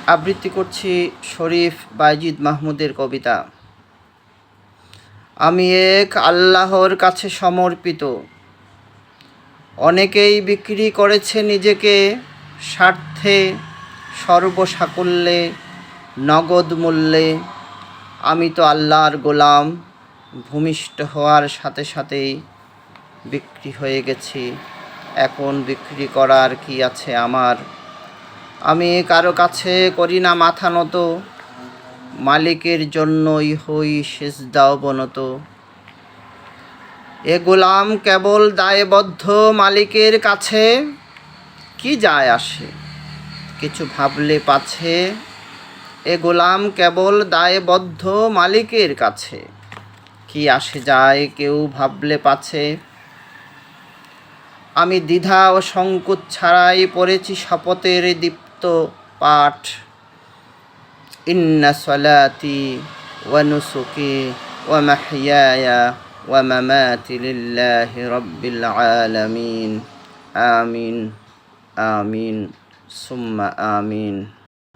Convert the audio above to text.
আবৃত্তি করছি শরীফ বায়েজিদ মাহমুদের কবিতা। আমি এক আল্লাহর কাছে সমর্পিত। অনেকেই বিক্রি করেছে নিজেকে স্বার্থে, সর্বসাকুল্যে, নগদ মূল্যে। আমি তো আল্লাহর গোলাম, ভূমিষ্ঠ হওয়ার সাথে সাথেই বিক্রি হয়ে গেছি। এখন বিক্রি করার কি আছে আমার? আমি কারো কাছে করি না মাথা নত, মালিকের জন্যই হই সিজদা অবনত। এ গোলাম কেবল দায়বদ্ধ মালিকের কাছে, কি যায় আসে কিছু ভাবলে পাছে। এ গোলাম কেবল দায়বদ্ধ মালিকের কাছে, কি আসে যায় কেউ ভাবলে পাছে। আমি দ্বিধা ও সংকোচ ছাড়াই পড়েছি শপথের দীপ্ত পাঠ। ইন্না সলাতি ওয়া নুসুকি ওয়া মাহইয়ায়া ওয়া মামাতি লিল্লাহি রাব্বিল আলামিন। আমিন আমিন সুম্মা আমিন।